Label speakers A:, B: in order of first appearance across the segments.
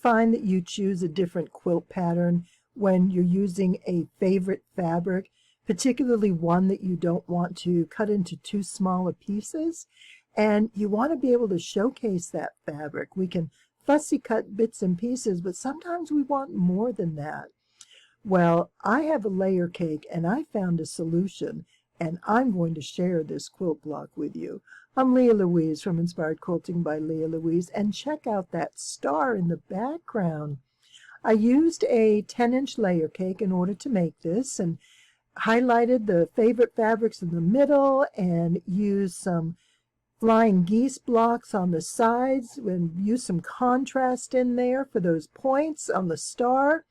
A: find that you choose a different quilt pattern when you're using a favorite fabric, particularly one that you don't want to cut into too small of pieces? And you want to be able to showcase that fabric. We can fussy cut bits and pieces, but sometimes we want more than that. Well, I have a layer cake and I found a solution, and I'm going to share this quilt block with you. I'm Leah Louise from Inspired Quilting by Leah Louise, and check out that star in the background. I used a 10-inch layer cake in order to make this, and highlighted the favorite fabrics in the middle and used some flying geese blocks on the sides and use some contrast in there for those points on the star.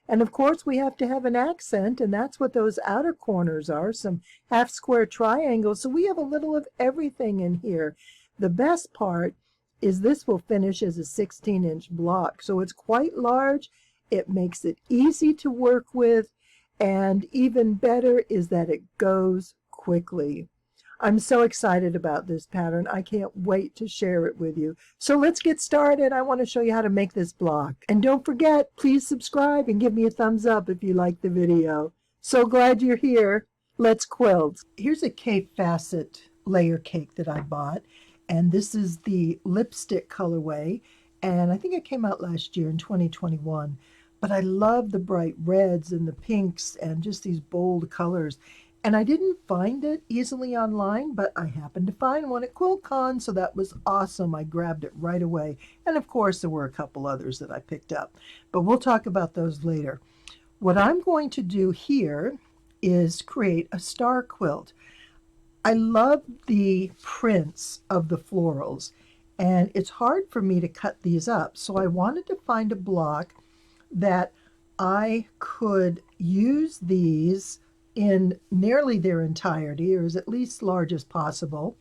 A: And of course we have to have an accent, and that's what those outer corners are, some half square triangles. So we have a little of everything in here. The best part is this will finish as a 16-inch block. So it's quite large. It makes it easy to work with, and even better is that it goes quickly. I'm so excited about this pattern. I can't wait to share it with you. So let's get started. I want to show you how to make this block. And don't forget, please subscribe and give me a thumbs up if you like the video. So glad you're here. Let's quilt. Here's a Kaffe Fassett Layer Cake that I bought. And this is the lipstick colorway. And I think it came out last year in 2021. But I love the bright reds and the pinks and just these bold colors. And I didn't find it easily online, but I happened to find one at QuiltCon, so that was awesome. I grabbed it right away. And of course, there were a couple others that I picked up, but we'll talk about those later. What I'm going to do here is create a star quilt. I love the prints of the florals, and it's hard for me to cut these up. So I wanted to find a block that I could use these in nearly their entirety, or as at least large as possible,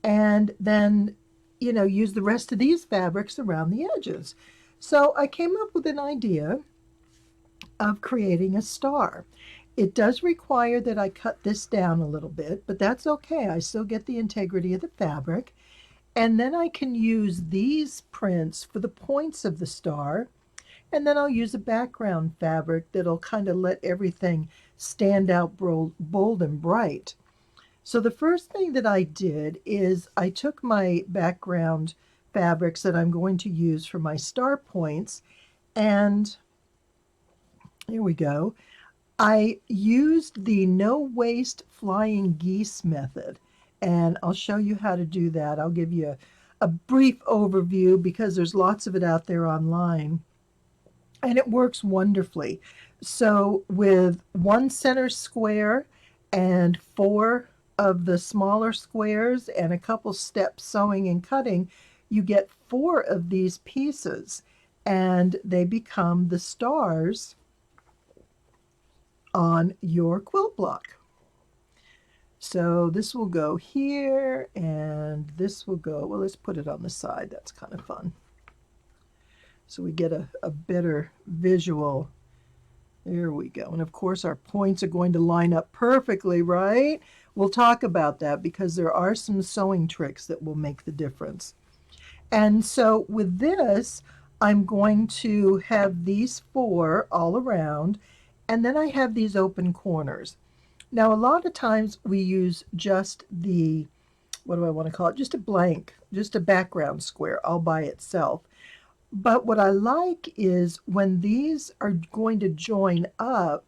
A: and then, use the rest of these fabrics around the edges. So I came up with an idea of creating a star. It does require that I cut this down a little bit, but that's okay. I still get the integrity of the fabric. And then I can use these prints for the points of the star. And then I'll use a background fabric that'll kind of let everything stand out bold and bright. So the first thing that I did is I took my background fabrics that I'm going to use for my star points, and here we go. I used the no waste flying geese method, and I'll show you how to do that. I'll give you a brief overview because there's lots of it out there online. And it works wonderfully. So with one center square and 4 of the smaller squares and a couple steps sewing and cutting, you get 4 of these pieces, and they become the stars on your quilt block. So this will go here, and this will go, well, let's put it on the side. That's kind of fun. So we get a better visual. There we go. And of course our points are going to line up perfectly, right? We'll talk about that because there are some sewing tricks that will make the difference. And so with this, I'm going to have these 4 all around, and then I have these open corners. Now a lot of times we use just the, what do I want to call it? Just a blank, just a background square all by itself. But what I like is when these are going to join up,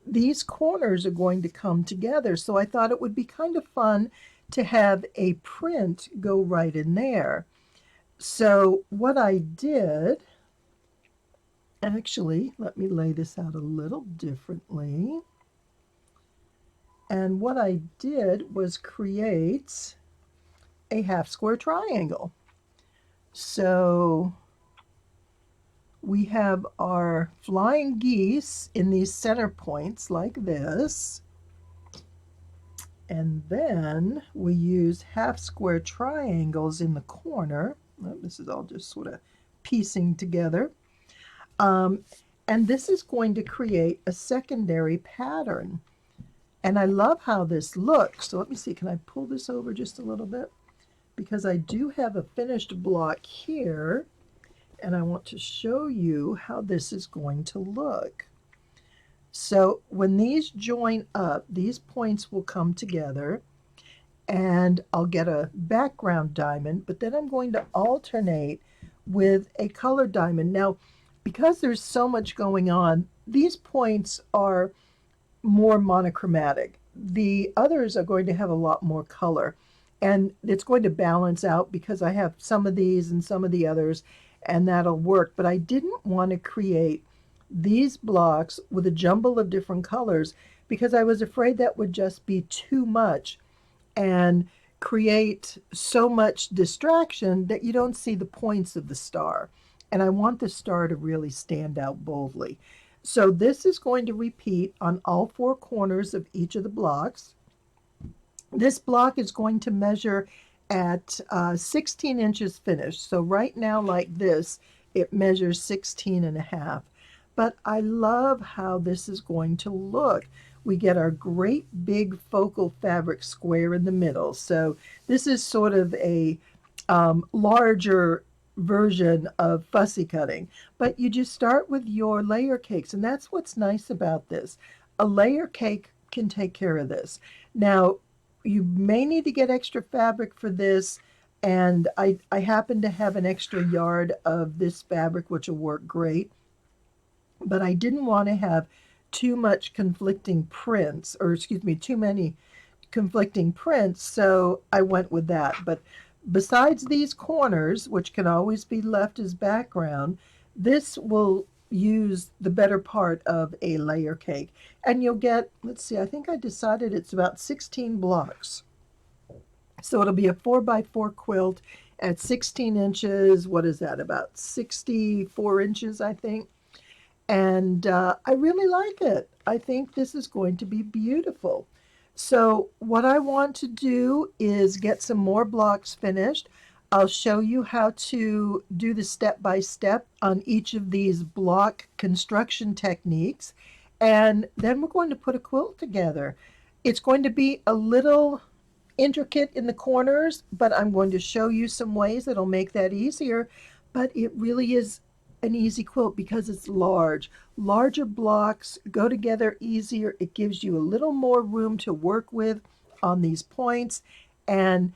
A: these corners are going to come together. So I thought it would be kind of fun to have a print go right in there. So what I did, actually, let me lay this out a little differently. And what I did was create a half square triangle. So we have our flying geese in these center points like this. And then we use half square triangles in the corner. Oh, this is all just sort of piecing together. And this is going to create a secondary pattern. And I love how this looks. So let me see, can I pull this over just a little bit? Because I do have a finished block here. and I want to show you how this is going to look. So when these join up, these points will come together, and I'll get a background diamond, but then I'm going to alternate with a color diamond. Now, because there's so much going on, these points are more monochromatic. The others are going to have a lot more color, and it's going to balance out because I have some of these and some of the others, and that'll work. But I didn't want to create these blocks with a jumble of different colors because I was afraid that would just be too much and create so much distraction that you don't see the points of the star. And I want the star to really stand out boldly. So this is going to repeat on all four corners of each of the blocks. This block is going to measure at 16 inches finished. So right now, like this, it measures 16.5. But I love how this is going to look. We get our great big focal fabric square in the middle. So this is sort of a larger version of fussy cutting. But you just start with your layer cakes, and that's what's nice about this. A layer cake can take care of this. Now, you may need to get extra fabric for this, and I happen to have an extra yard of this fabric, which will work great. But I didn't want to have too much conflicting prints, or excuse me, too many conflicting prints, so I went with that. But besides these corners, which can always be left as background, this will use the better part of a layer cake. And you'll get, let's see, I think I decided it's about 16 blocks. So it'll be a 4x4 quilt at 16 inches. What is that, about 64 inches, I think. And I really like it. I think this is going to be beautiful. So what I want to do is get some more blocks finished. I'll show you how to do the step-by-step on each of these block construction techniques. And then we're going to put a quilt together. It's going to be a little intricate in the corners, but I'm going to show you some ways that'll make that easier. But it really is an easy quilt because it's large. Larger blocks go together easier. It gives you a little more room to work with on these points. And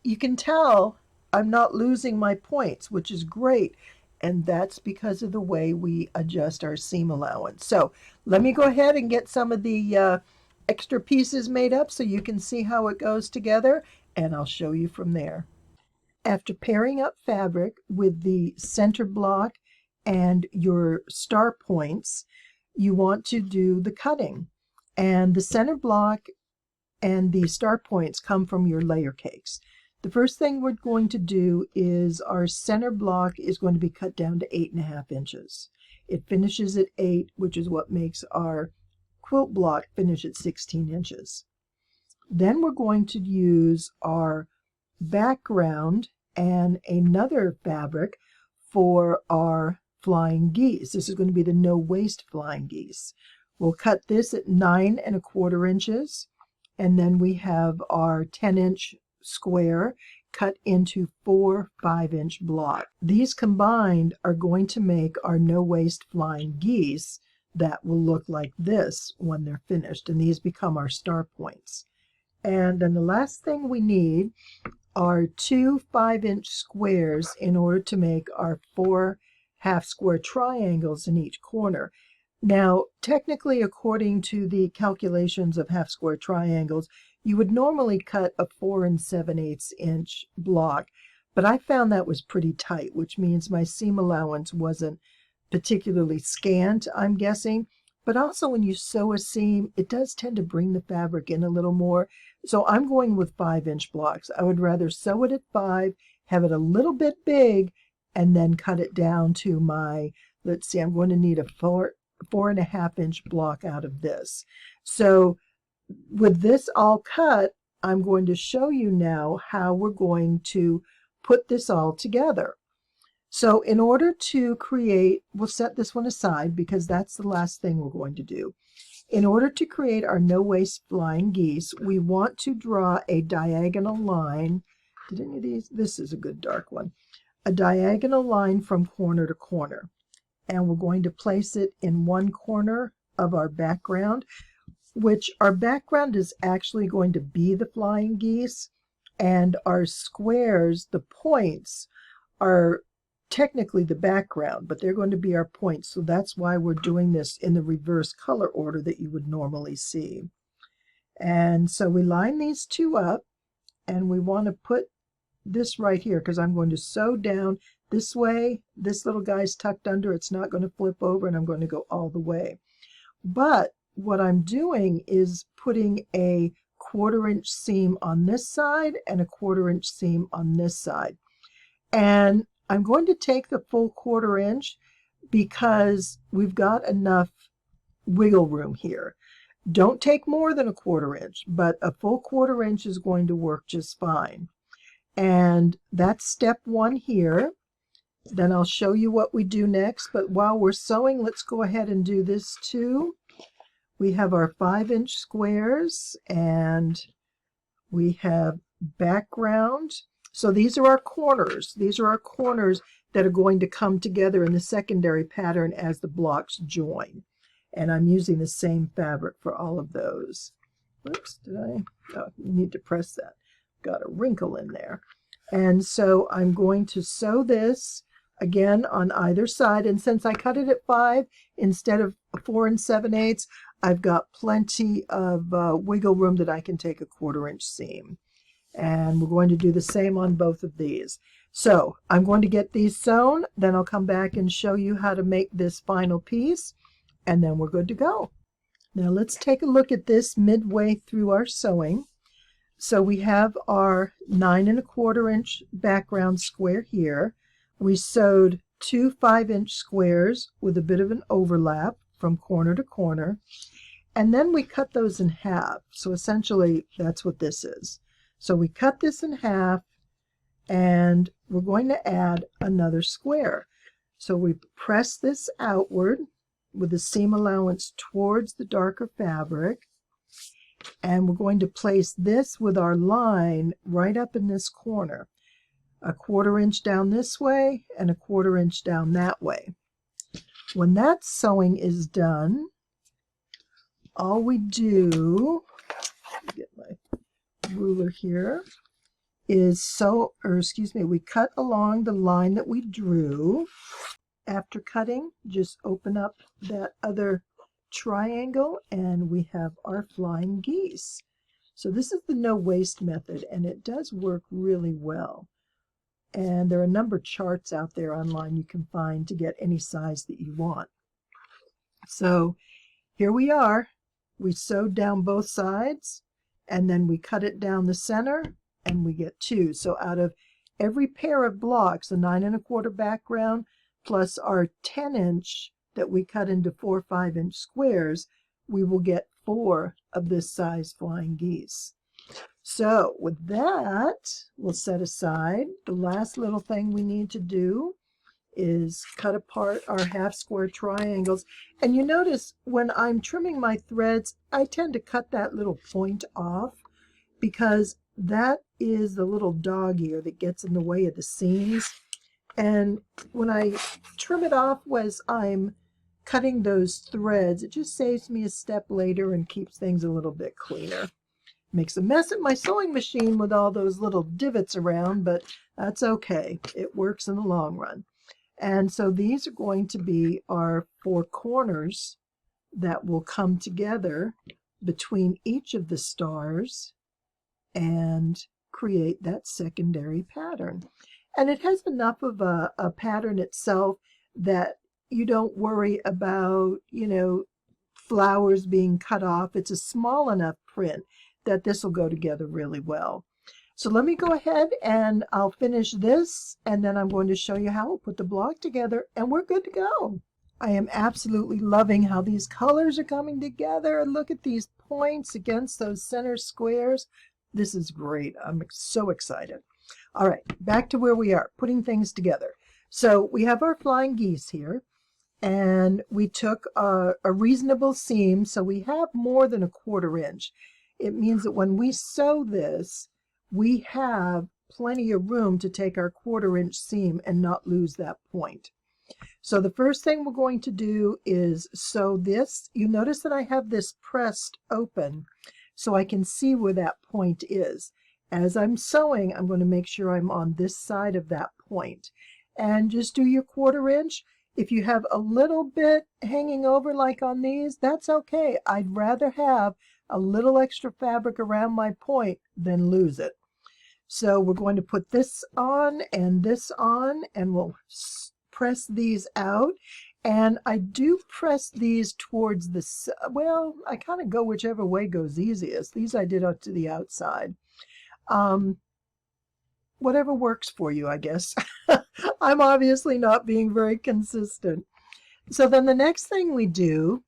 A: you can tell I'm not losing my points, which is great. And that's because of the way we adjust our seam allowance. So let me go ahead and get some of the extra pieces made up so you can see how it goes together, and I'll show you from there. After pairing up fabric with the center block and your star points, you want to do the cutting. And the center block and the star points come from your layer cakes. The first thing we're going to do is our center block is going to be cut down to 8.5 inches. It finishes at 8, which is what makes our quilt block finish at 16 inches. Then we're going to use our background and another fabric for our flying geese. This is going to be the no waste flying geese. We'll cut this at 9.25 inches, and then we have our 10-inch square cut into 4 5-inch blocks. These combined are going to make our no waste flying geese that will look like this when they're finished, and these become our star points. And then the last thing we need are 2 5-inch squares in order to make our 4 half-square triangles in each corner. Now, technically, according to the calculations of half-square triangles, you would normally cut a 4 7/8 inch block, but I found that was pretty tight, which means my seam allowance wasn't particularly scant, I'm guessing. But also when you sew a seam, it does tend to bring the fabric in a little more. So I'm going with 5-inch blocks. I would rather sew it at 5, have it a little bit big, and then cut it down to my, let's see, I'm going to need a 4.5-inch block out of this. So with this all cut, I'm going to show you now how we're going to put this all together. So in order to create, we'll set this one aside because that's the last thing we're going to do. In order to create our no waste flying geese, we want to draw a diagonal line. Did any of these? This is a good dark one. a diagonal line from corner to corner, and we're going to place it in one corner of our background, which our background is actually going to be the flying geese, and our squares, the points, are technically the background, but they're going to be our points. So that's why we're doing this in the reverse color order that you would normally see. And so we line these two up, and we want to put this right here because I'm going to sew down this way. This little guy's tucked under. It's not going to flip over, and I'm going to go all the way. But what I'm doing is putting a 1/4 inch seam on this side and a 1/4 inch seam on this side. And I'm going to take the full 1/4 inch because we've got enough wiggle room here. Don't take more than a 1/4 inch, but a full 1/4 inch is going to work just fine. And that's step one here. Then I'll show you what we do next. But while we're sewing, let's go ahead and do this too. We have our 5-inch squares, and we have background. So these are our corners. These are our corners that are going to come together in the secondary pattern as the blocks join. And I'm using the same fabric for all of those. Oops, did I? Oh, you need to press that. Got a wrinkle in there. And so I'm going to sew this again on either side. And since I cut it at 5 instead of 4 7/8, I've got plenty of wiggle room that I can take a 1/4 inch seam. And we're going to do the same on both of these. So I'm going to get these sewn, then I'll come back and show you how to make this final piece, and then we're good to go. Now let's take a look at this midway through our sewing. So we have our 9 1/4 inch background square here. We sewed 2 5-inch squares with a bit of an overlap from corner to corner, and then we cut those in half. So essentially that's what this is. So we cut this in half, and we're going to add another square. So we press this outward with the seam allowance towards the darker fabric, and we're going to place this with our line right up in this corner, a 1/4 inch down this way and a 1/4 inch down that way. When that sewing is done, all we do, get my ruler here, is we cut along the line that we drew. After cutting, just open up that other triangle, and we have our flying geese. So this is the no waste method, and it does work really well. And there are a number of charts out there online you can find to get any size that you want. So here we are. We sewed down both sides, and then we cut it down the center, and we get 2. So out of every pair of blocks, the 9 1/4 background plus our 10-inch that we cut into 4 5-inch squares, we will get 4 of this size flying geese. So with that, we'll set aside. The last little thing we need to do is cut apart our half square triangles. And you notice when I'm trimming my threads, I tend to cut that little point off because that is the little dog ear that gets in the way of the seams. And when I trim it off as I'm cutting those threads, it just saves me a step later and keeps things a little bit cleaner. Makes a mess at my sewing machine with all those little divots around, but that's okay. It works in the long run. And so these are going to be our 4 corners that will come together between each of the stars and create that secondary pattern. And it has enough of a pattern itself that you don't worry about, flowers being cut off. It's a small enough print that this will go together really well. So let me go ahead and I'll finish this, and then I'm going to show you how we'll put the block together, and we're good to go. I am absolutely loving how these colors are coming together. Look at these points against those center squares. This is great. I'm so excited. All right, back to where we are, putting things together. So we have our flying geese here, and we took a reasonable seam, so we have more than a 1/4 inch. It means that when we sew this, we have plenty of room to take our 1/4" seam and not lose that point. So the first thing we're going to do is sew this. You notice that I have this pressed open so I can see where that point is. As I'm sewing, I'm going to make sure I'm on this side of that point. And just do your 1/4". If you have a little bit hanging over like on these, that's okay. I'd rather have a little extra fabric around my point than lose it. So we're going to put this on, and we'll press these out. And I do press these towards the, well, I kind of go whichever way goes easiest. These I did up to the outside. Whatever works for you, I guess. I'm obviously not being very consistent. So then the next thing we do,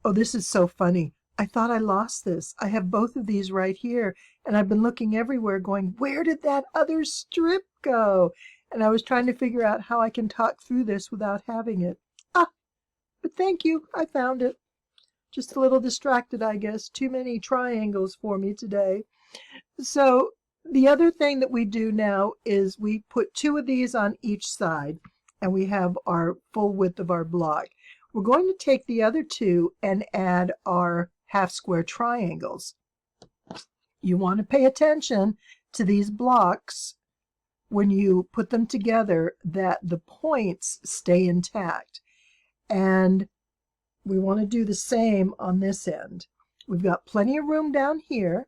A: oh, this is so funny. I thought I lost this. I have both of these right here, and I've been looking everywhere going, where did that other strip go? And I was trying to figure out how I can talk through this without having it. Ah, but thank you. I found it. Just a little distracted, I guess. Too many triangles for me today. So the other thing that we do now is we put 2 of these on each side, and we have our full width of our block. We're going to take the other 2 and add our half square triangles. You want to pay attention to these blocks when you put them together, that the points stay intact. And we want to do the same on this end. We've got plenty of room down here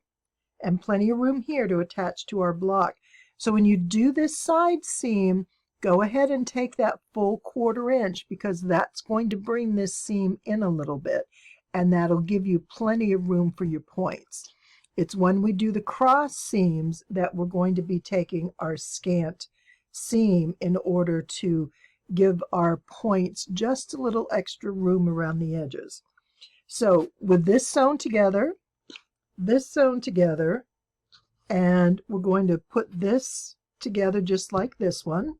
A: and plenty of room here to attach to our block. So when you do this side seam, go ahead and take that full 1/4", because that's going to bring this seam in a little bit, and that'll give you plenty of room for your points. It's when we do the cross seams that we're going to be taking our scant seam in order to give our points just a little extra room around the edges. So with this sewn together, and we're going to put this together just like this one.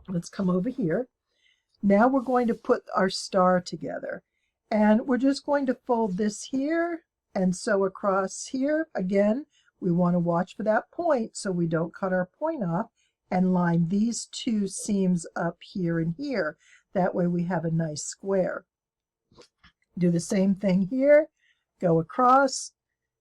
A: Let's come over here. Now we're going to put our star together, and we're just going to fold this here and sew across here. Again, we want to watch for that point so we don't cut our point off, and line these 2 seams up here and here. That way we have a nice square. Do the same thing here. Go across,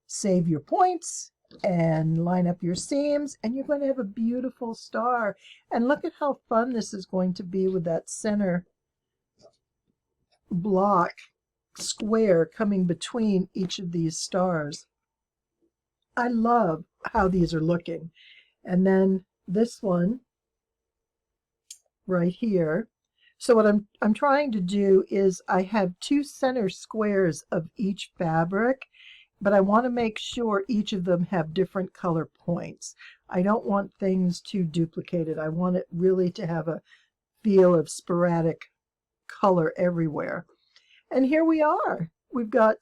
A: save your points, and line up your seams, and you're going to have a beautiful star. And look at how fun this is going to be with that center block square coming between each of these stars. I love how these are looking. And then this one right here. So what I'm trying to do is I have 2 center squares of each fabric, but I want to make sure each of them have different color points. I don't want things too duplicated. I want it really to have a feel of sporadic color everywhere. And here we are. We've got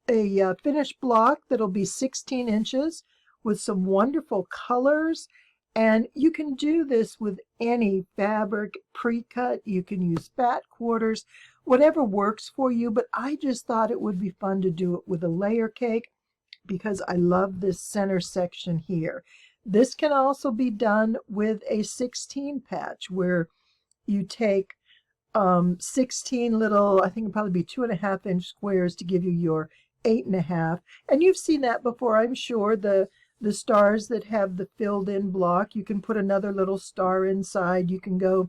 A: a finished block that'll be 16 inches with some wonderful colors. And you can do this with any fabric, pre-cut. You can use fat quarters, whatever works for you. But I just thought it would be fun to do it with a layer cake because I love this center section here. This can also be done with a 16 patch where you take 16 little, I think it'd probably be 2.5-inch squares to give you your 8.5. And you've seen that before, I'm sure. The stars that have the filled in block, you can put another little star inside. You can go,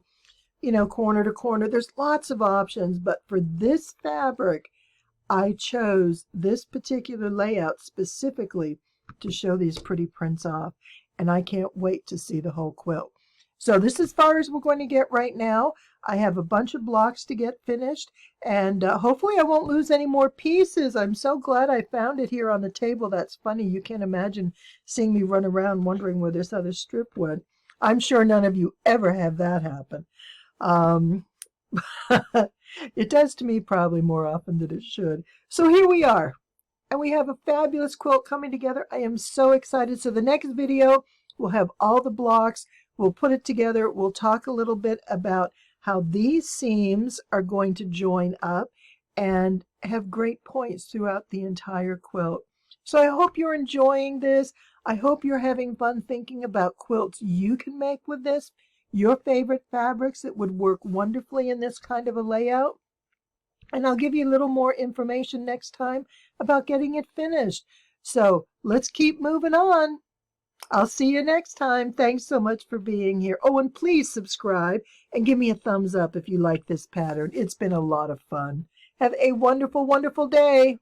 A: you know, corner to corner. There's lots of options, but for this fabric, I chose this particular layout specifically to show these pretty prints off. And I can't wait to see the whole quilt. So this is as far as we're going to get right now. I have a bunch of blocks to get finished, and hopefully I won't lose any more pieces. I'm so glad I found it here on the table. That's funny. You can't imagine seeing me run around wondering where this other strip went. I'm sure none of you ever have that happen. It does to me probably more often than it should. So here we are, and we have a fabulous quilt coming together. I am so excited. So the next video, we'll have all the blocks. We'll put it together. We'll talk a little bit about how these seams are going to join up and have great points throughout the entire quilt. So I hope you're enjoying this. I hope you're having fun thinking about quilts you can make with this, your favorite fabrics that would work wonderfully in this kind of a layout. And I'll give you a little more information next time about getting it finished. So let's keep moving on. I'll see you next time. Thanks so much for being here. Oh, and please subscribe and give me a thumbs up if you like this pattern. It's been a lot of fun. Have a wonderful, wonderful day.